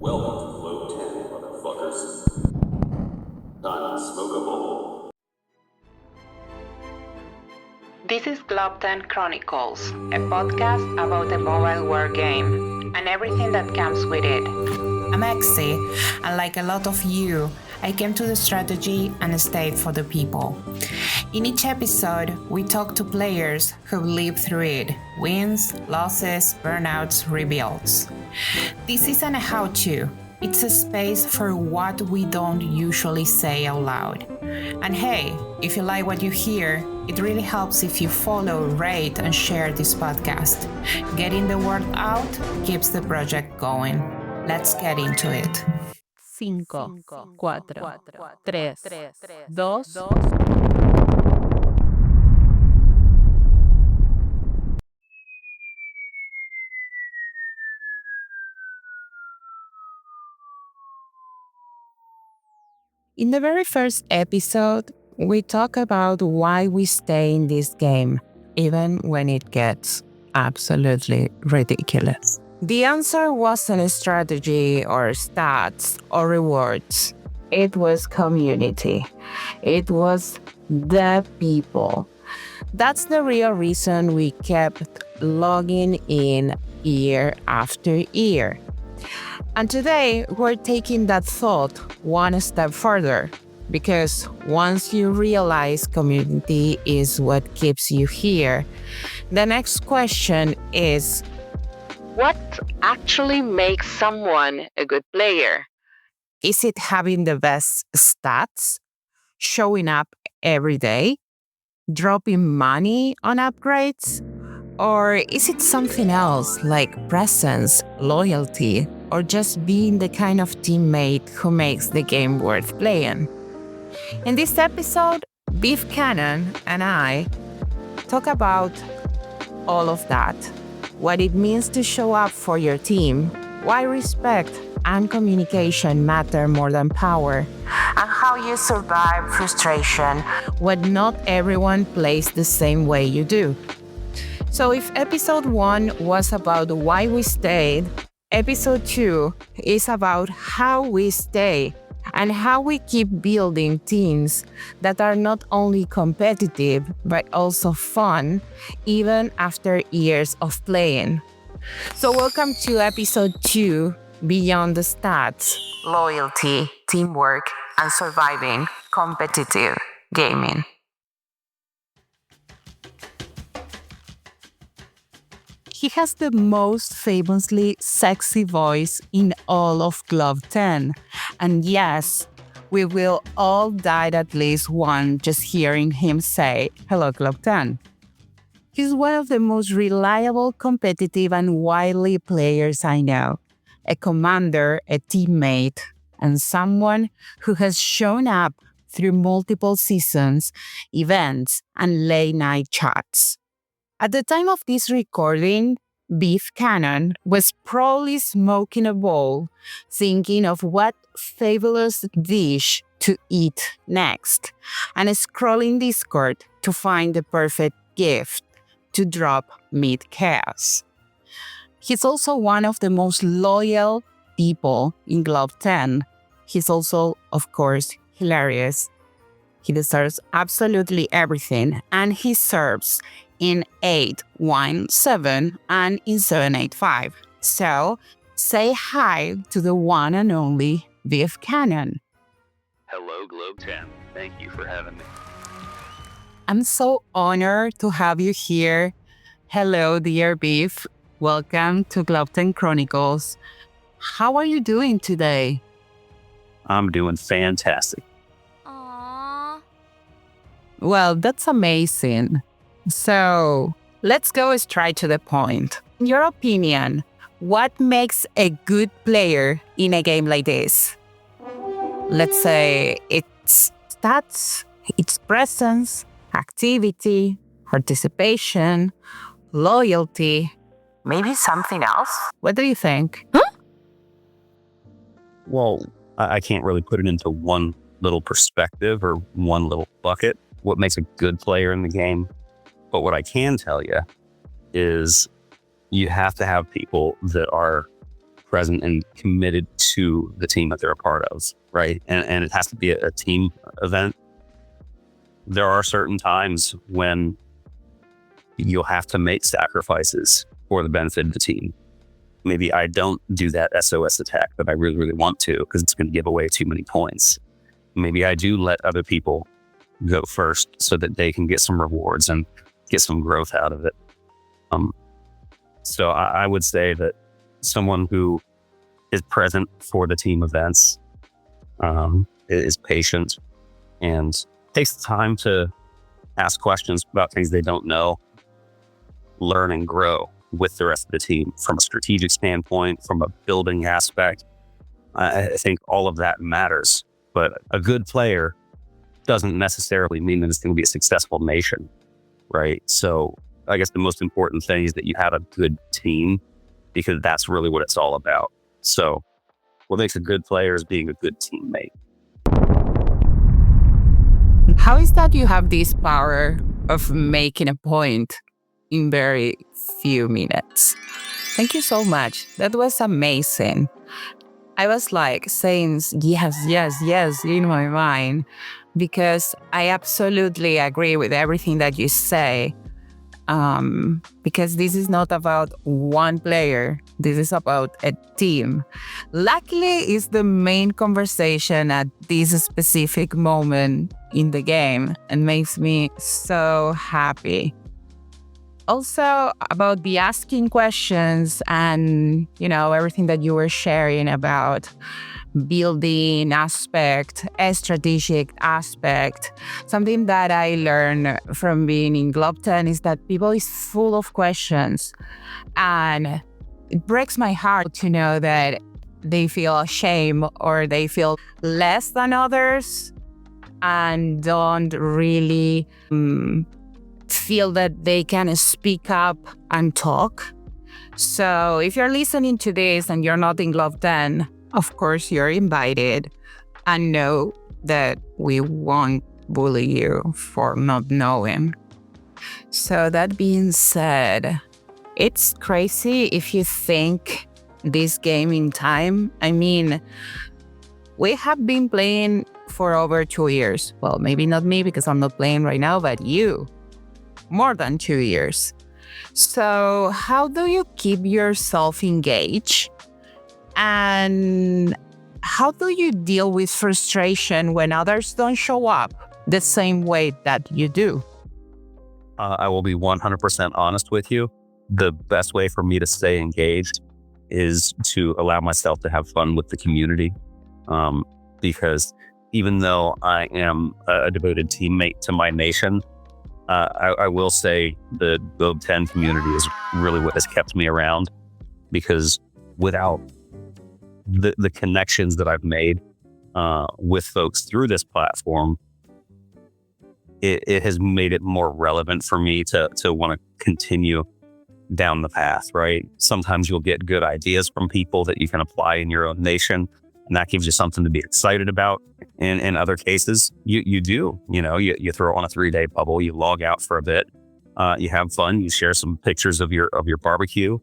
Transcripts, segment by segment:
Welcome to Globe 10, motherfuckers. Time to smoke a bowl. This is Globe10 Chronicles, a podcast about a mobile war game and everything that comes with it. I'm Exi, and like a lot of you, I came to the strategy and stayed for the people. In each episode, we talk to players who've lived through it, wins, losses, burnouts, rebuilds. This isn't a how-to, it's a space for what we don't usually say out loud. And hey, if you like what you hear, it really helps if you follow, rate, and share this podcast. Getting the word out keeps the project going. Let's get into it. 5, 4, 3, 2. In the very first episode, we talk about why we stay in this game, even when it gets absolutely ridiculous. The answer wasn't a strategy or stats or rewards. It was community. It was the people. That's the real reason we kept logging in year after year. And today, we're taking that thought one step further, because once you realize community is what keeps you here, the next question is, what actually makes someone a good player? Is it having the best stats, showing up every day, dropping money on upgrades? Or is it something else like presence, loyalty, or just being the kind of teammate who makes the game worth playing? In this episode, Beef Cannon and I talk about all of that, what it means to show up for your team, why respect and communication matter more than power, and how you survive frustration when not everyone plays the same way you do. So if episode 1 was about why we stayed, episode 2 is about how we stay and how we keep building teams that are not only competitive but also fun, even after years of playing. So welcome to episode 2, Beyond the Stats, Loyalty, Teamwork, and Surviving Competitive Gaming. He has the most famously sexy voice in all of Globe10. And yes, we will all die at least once just hearing him say, "Hello, Globe10." He's one of the most reliable, competitive, and wily players I know. A commander, a teammate, and someone who has shown up through multiple seasons, events, and late-night chats. At the time of this recording, Beef Cannon was probably smoking a bowl, thinking of what fabulous dish to eat next, and scrolling Discord to find the perfect gift to drop mid-chaos. He's also one of the most loyal people in Globe10. He's also, of course, hilarious. He deserves absolutely everything, and he serves in 817 and in 785. So, say hi to the one and only Beef Cannon. Hello, Globe 10. Thank you for having me. I'm so honored to have you here. Hello, dear Beef. Welcome to Globe10 Chronicles. How are you doing today? I'm doing fantastic. Aww. Well, that's amazing. So, let's go straight to the point. In your opinion, what makes a good player in a game like this? Let's say it's stats, it's presence, activity, participation, loyalty, maybe something else? What do you think? Well, I can't really put it into one little perspective or one little bucket, what makes a good player in the game. But what I can tell you is you have to have people that are present and committed to the team that they're a part of, right? And it has to be a team event. There are certain times when you'll have to make sacrifices for the benefit of the team. Maybe I don't do that SOS attack that I really, really want to because it's going to give away too many points. Maybe I do let other people go first so that they can get some rewards and get some growth out of it. So I would say that someone who is present for the team events, is patient and takes the time to ask questions about things they don't know, learn and grow with the rest of the team from a strategic standpoint, from a building aspect. I think all of that matters, but a good player doesn't necessarily mean that it's going to be a successful nation, right? So I guess the most important thing is that you have a good team, because that's really what it's all about. So what makes a good player is being a good teammate. How is that you have this power of making a point in very few minutes? Thank you so much. That was amazing. I was like saying yes in my mind, because I absolutely agree with everything that you say. Because this is not about one player. This is about a team. Luckily, it's the main conversation at this specific moment in the game and makes me so happy. Also, about the asking questions and, everything that you were sharing about building aspect, a strategic aspect. Something that I learned from being in Globe10 is that people is full of questions. And it breaks my heart to know that they feel ashamed or they feel less than others and don't really feel that they can speak up and talk. So if you're listening to this and you're not in Globe10, of course you're invited, and know that we won't bully you for not knowing. So that being said, it's crazy if you think this game in time. I mean, we have been playing for over 2 years. Well, maybe not me because I'm not playing right now, but you, more than 2 years. So how do you keep yourself engaged? And how do you deal with frustration when others don't show up the same way that you do? I will be 100% honest with you. The best way for me to stay engaged is to allow myself to have fun with the community. Because even though I am a devoted teammate to my nation, I will say the Globe10 community is really what has kept me around, because without the connections that I've made with folks through this platform, it has made it more relevant for me to want to continue down the path, right? Sometimes you'll get good ideas from people that you can apply in your own nation, and that gives you something to be excited about. And in other cases, you do, you throw on a 3-day bubble, you log out for a bit, you have fun, you share some pictures of your barbecue,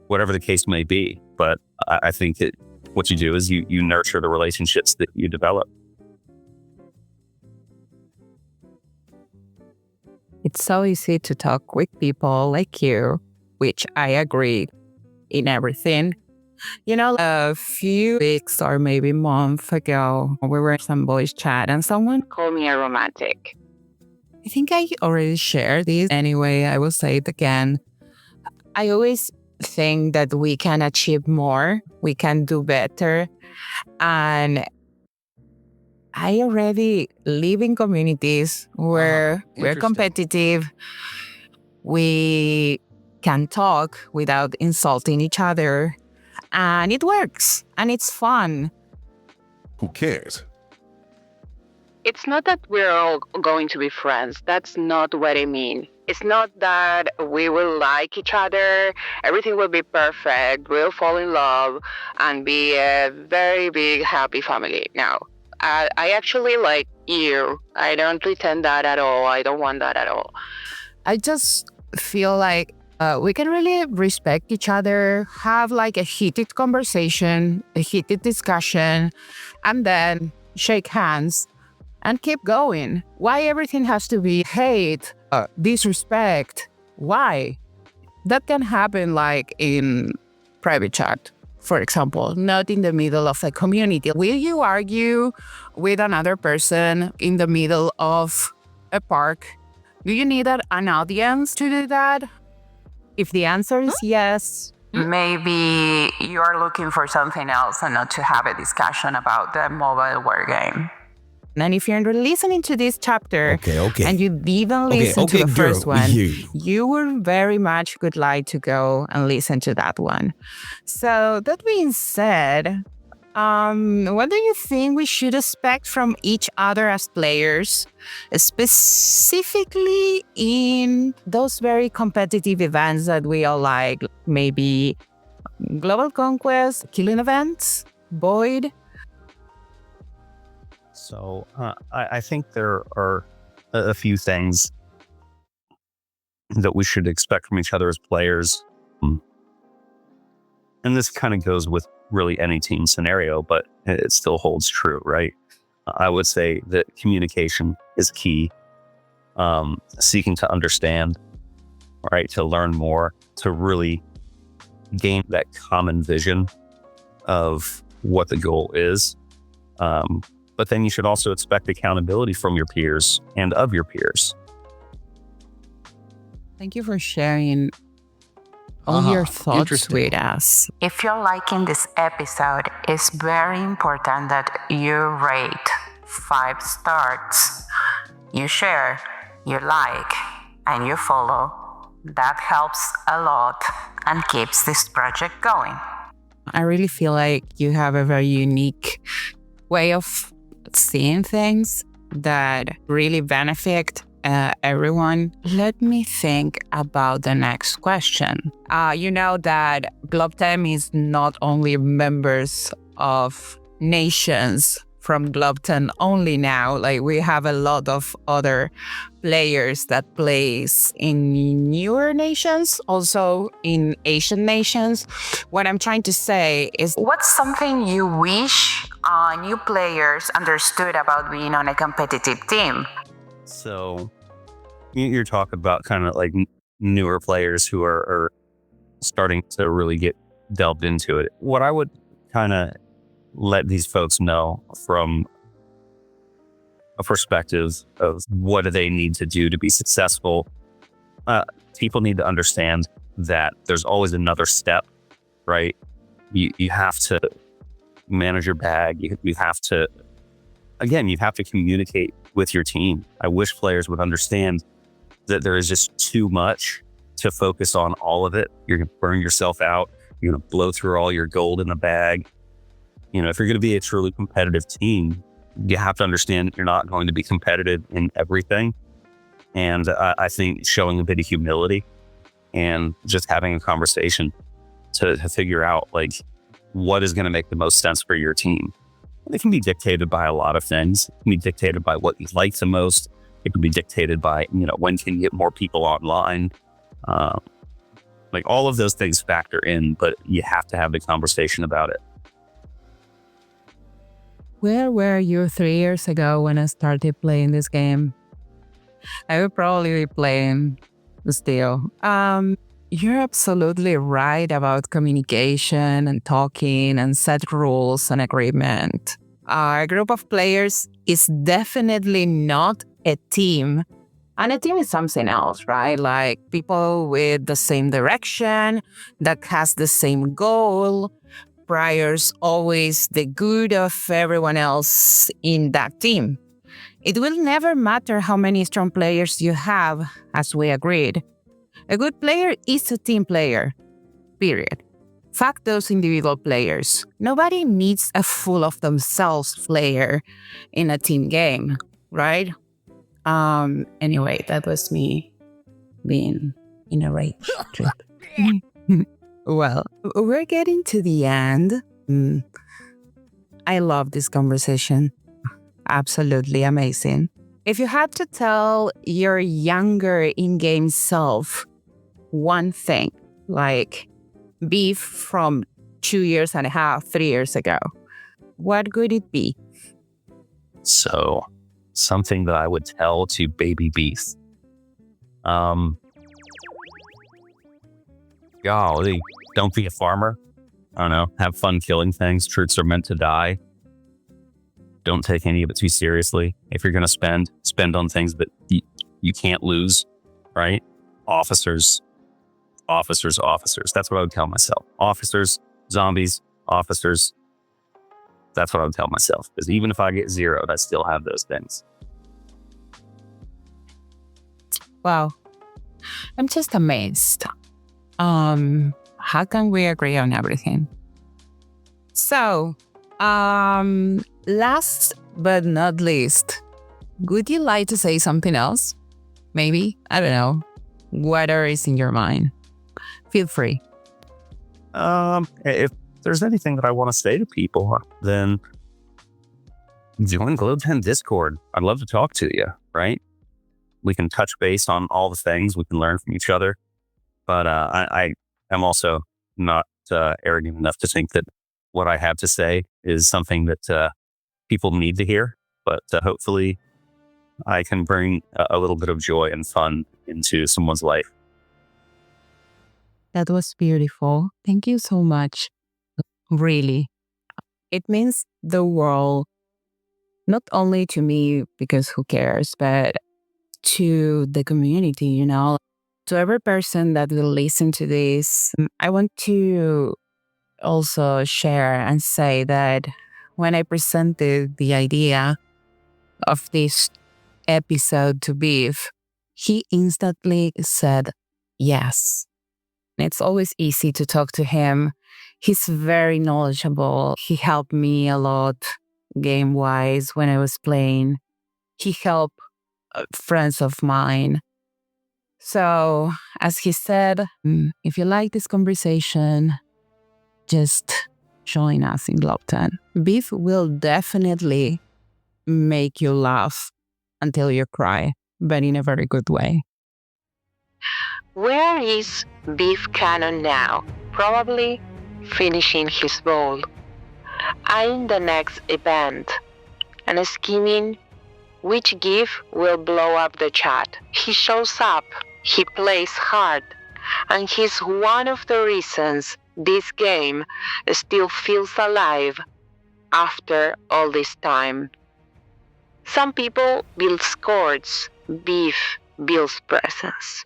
whatever the case may be. But I think that what you do is you nurture the relationships that you develop. It's so easy to talk with people like you, which I agree in everything. A few weeks or maybe months ago, we were in some voice chat and someone called me a romantic. I think I already shared this. Anyway, I will say it again. I always think that we can achieve more, we can do better. And I already live in communities where we're competitive. We can talk without insulting each other. And it works. And it's fun. Who cares? It's not that we're all going to be friends. That's not what I mean. It's not that we will like each other, everything will be perfect, we'll fall in love and be a very big, happy family. No, I actually like you. I don't pretend that at all. I don't want that at all. I just feel like We can really respect each other, have like a heated conversation, a heated discussion, and then shake hands and keep going. Why everything has to be hate, disrespect? Why? That can happen like in private chat, for example, not in the middle of a community. Will you argue with another person in the middle of a park? Do you need an audience to do that? If the answer is yes, maybe you're looking for something else and not to have a discussion about the mobile war game. And if you're listening to this chapter and you didn't listen to the first one, you would very much would like to go and listen to that one. So that being said, what do you think we should expect from each other as players, specifically in those very competitive events that we all like, maybe Global Conquest, Killing Events, Void? So I think there are a few things that we should expect from each other as players. And this kind of goes with really any team scenario, but it still holds true, right? I would say that communication is key. Seeking to understand, right? To learn more, to really gain that common vision of what the goal is. But then you should also expect accountability from your peers and of your peers. Thank you for sharing all your thoughts with us. If you're liking this episode, it's very important that you rate 5 stars. You share, you like, and you follow. That helps a lot and keeps this project going. I really feel like you have a very unique way of seeing things that really benefit everyone. Let me think about the next question. You know that Globe10 is not only members of nations from Globe10 only now. Like, we have a lot of other players that plays in newer nations, also in Asian nations. What I'm trying to say is, what's something you wish new players understood about being on a competitive team? So you're talking about kind of like newer players who are starting to really get delved into it. What I would kind of let these folks know from a perspective of what do they need to do to be successful. People need to understand that there's always another step, right? You have to manage your bag. You have to communicate with your team. I wish players would understand that there is just too much to focus on all of it. You're going to burn yourself out. You're going to blow through all your gold in the bag. You know, if you're going to be a truly competitive team, you have to understand you're not going to be competitive in everything. And I think showing a bit of humility and just having a conversation to figure out like what is going to make the most sense for your team. It can be dictated by a lot of things. It can be dictated by what you like the most. It can be dictated by, when can you get more people online? Like all of those things factor in, but you have to have the conversation about it. Where were you 3 years ago when I started playing this game? I would probably be playing still. You're absolutely right about communication and talking and set rules and agreement. A group of players is definitely not a team. And a team is something else, right? Like people with the same direction, that has the same goal, priors always the good of everyone else in that team. It will never matter how many strong players you have, as we agreed. A good player is a team player, period. Fuck those individual players. Nobody needs a full of themselves player in a team game, right? Anyway, that was me being in a rage trip. Well, we're getting to the end. I love this conversation. Absolutely amazing. If you had to tell your younger in-game self one thing, like beef from 2.5 years, 3 years ago, what could it be? So, something that I would tell to baby beef. Golly, don't be a farmer. I don't know. Have fun killing things. Troops are meant to die. Don't take any of it too seriously. If you're going to spend on things that you can't lose, right? Officers. That's what I would tell myself. Officers, zombies, officers. That's what I would tell myself. Because even if I get zeroed, I still have those things. Wow. I'm just amazed. How can we agree on everything? So, last but not least, would you like to say something else? Maybe? I don't know. Whatever is in your mind. Feel free. If there's anything that I want to say to people, then join Globe10 Discord. I'd love to talk to you, right? We can touch base on all the things. We can learn from each other. But I am also not arrogant enough to think that what I have to say is something that people need to hear. But hopefully I can bring a little bit of joy and fun into someone's life. That was beautiful. Thank you so much. Really. It means the world, not only to me, because who cares, but to the community, you know, to every person that will listen to this. I want to also share and say that when I presented the idea of this episode to Beef, he instantly said yes. It's always easy to talk to him. He's very knowledgeable. He helped me a lot game-wise when I was playing. He helped friends of mine. So, as he said, if you like this conversation, just join us in Globe10. Beef will definitely make you laugh until you cry, but in a very good way. Where is Beef Cannon now? Probably finishing his bowl, eyeing the next event, and scheming which GIF will blow up the chat. He shows up, he plays hard, and he's one of the reasons this game still feels alive after all this time. Some people build scores, Beef builds presence.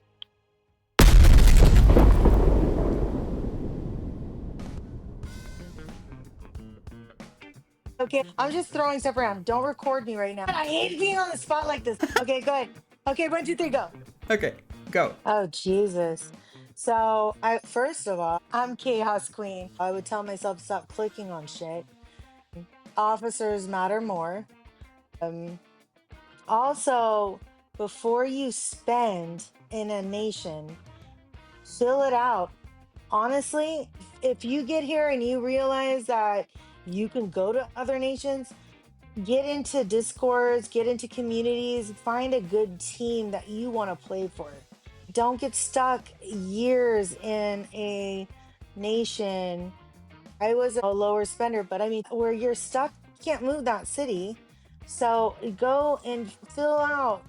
Okay, I'm just throwing stuff around. Don't record me right now. I hate being on the spot like this. Okay, go ahead. Okay, 1, 2, 3, go. Okay, go. Oh, Jesus. So, first of all, I'm Chaos Queen. I would tell myself stop clicking on shit. Officers matter more. Also, before you spend in a nation, fill it out. Honestly, if you get here and you realize that you can go to other nations, get into discords, get into communities, find a good team that you want to play for. Don't get stuck years in a nation. I was a lower spender, but I mean, where you're stuck, you can't move that city. So go and fill out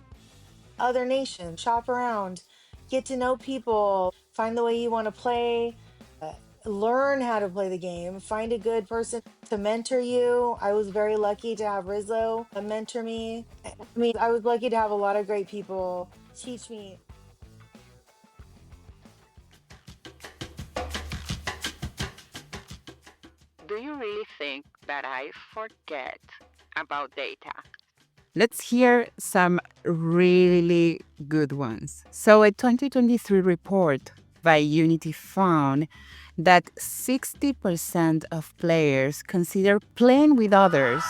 other nations, shop around, get to know people, find the way you want to play. Learn how to play the game, find a good person to mentor you. I was very lucky to have Rizzo mentor me. I mean, I was lucky to have a lot of great people teach me. Do you really think that I forget about data? Let's hear some really good ones. So, a 2023 report by Unity found that 60% of players consider playing with others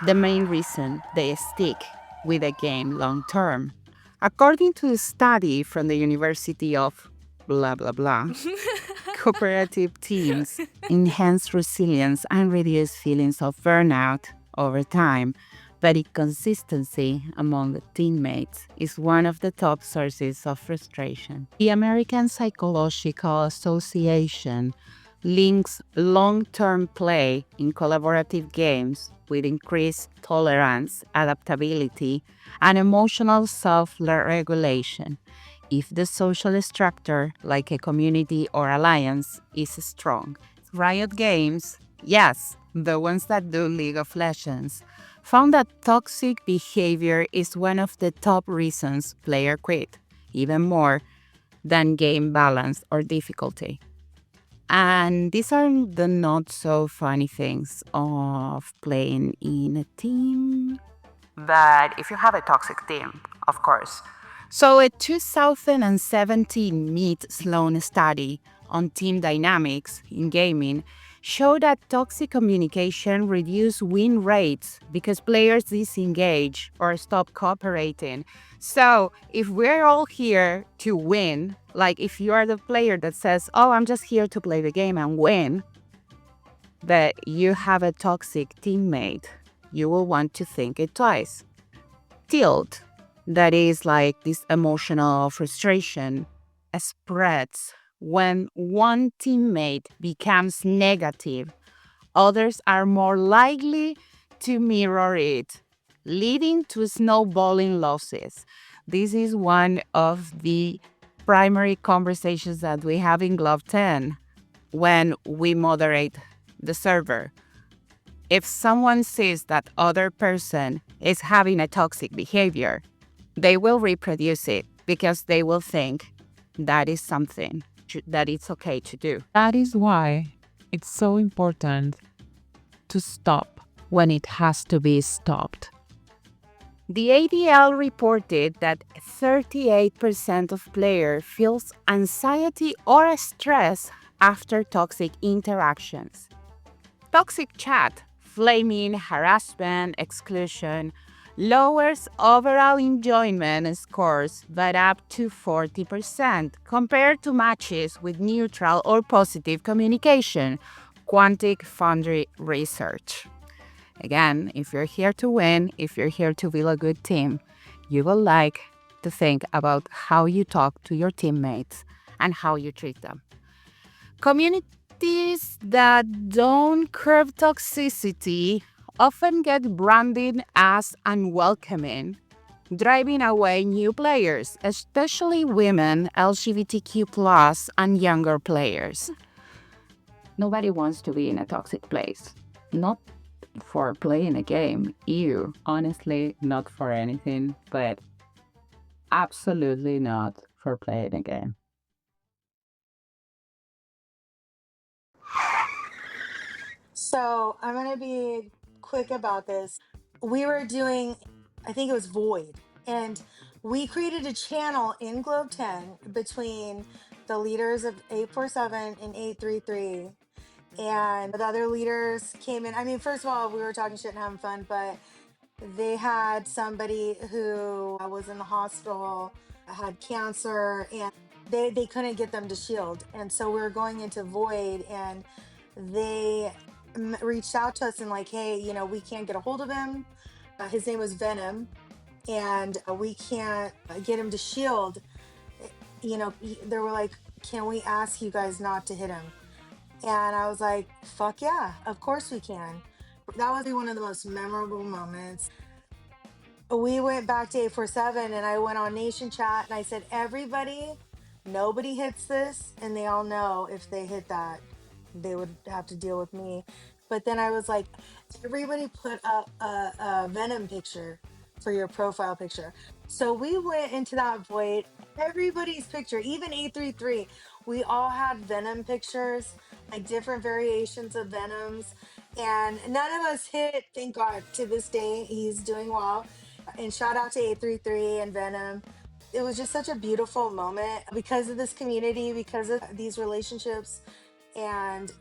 the main reason they stick with a game long term. According to the study from the University of blah, blah, blah, cooperative teams enhance resilience and reduce feelings of burnout over time. but inconsistency among teammates is one of the top sources of frustration. The American Psychological Association links long-term play in collaborative games with increased tolerance, adaptability, and emotional self-regulation if the social structure, like a community or alliance, is strong. Riot Games, yes, the ones that do League of Legends, found that toxic behavior is one of the top reasons players quit, even more than game balance or difficulty. And these are the not so funny things of playing in a team. But if you have a toxic team, of course. So, a 2017 Meet Sloan study on team dynamics in gaming showed that toxic communication reduced win rates because players disengage or stop cooperating. So, if we're all here to win, like if you are the player that says, "Oh, I'm just here to play the game and win," but you have a toxic teammate, you will want to think it twice. Tilt, that is like this emotional frustration, spreads when one teammate becomes negative. Others are more likely to mirror it, leading to snowballing losses. This is one of the primary conversations that we have in Globe10 when we moderate the server. If someone sees that other person is having a toxic behavior, they will reproduce it because they will think that is something that it's okay to do. That is why it's so important to stop when it has to be stopped. The ADL reported that 38% of players feels anxiety or stress after toxic interactions. Toxic chat, flaming, harassment, exclusion, lowers overall enjoyment scores by up to 40% compared to matches with neutral or positive communication, Quantic Foundry research. Again, if you're here to win, if you're here to build a good team, you will like to think about how you talk to your teammates and how you treat them. Communities that don't curb toxicity often get branded as unwelcoming, driving away new players, especially women, LGBTQ+, and younger players. Nobody wants to be in a toxic place. Not for playing a game, ew. Honestly, not for anything, but absolutely not for playing a game. So I'm gonna be quick about this. We were doing, I think it was Void, and we created a channel in Globe 10 between the leaders of 847 and 833. And the other leaders came in. I mean, first of all, we were talking shit and having fun, but they had somebody who was in the hospital, had cancer, and they couldn't get them to shield. And so we were going into Void, and they reached out to us and like, hey, we can't get a hold of him. His name was Venom, and we can't get him to shield. They were like, can we ask you guys not to hit him? And I was like, fuck yeah, of course we can. That was one of the most memorable moments. We went back to 847 and I went on Nation Chat and I said, everybody, nobody hits this. And they all know if they hit that, they would have to deal with me. But then I was like, everybody put up a Venom picture for your profile picture. So we went into that void, everybody's picture, even 833, we all had Venom pictures, like different variations of Venoms. And none of us hit, thank God, to this day, he's doing well. And shout out to 833 and Venom. It was just such a beautiful moment because of this community, because of these relationships and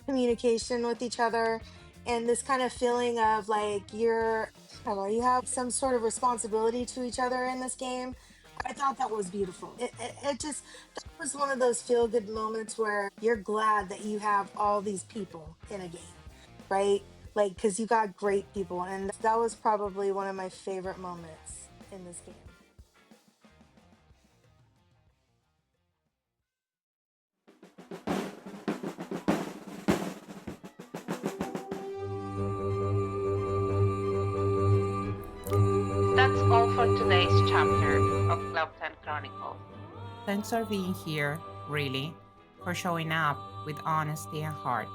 communication with each other, and this kind of feeling of like I don't know, you have some sort of responsibility to each other in this game. I thought that was beautiful. It just, that was one of those feel good moments where you're glad that you have all these people in a game, right? like, because you got great people. And that was probably one of my favorite moments in this game. That's all for today's chapter of Globe10 Chronicles. Thanks for being here, really, for showing up with honesty and heart.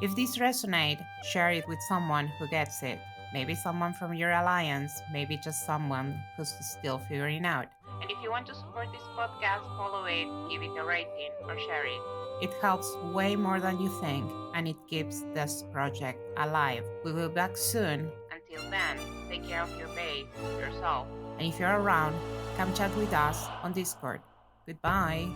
If this resonates, share it with someone who gets it. Maybe someone from your alliance, maybe just someone who's still figuring out. And if you want to support this podcast, follow it, give it a rating, or share it. It helps way more than you think, and it keeps this project alive. We will be back soon. Until then, take care of your babe, yourself, and if you're around, come chat with us on Discord. Goodbye.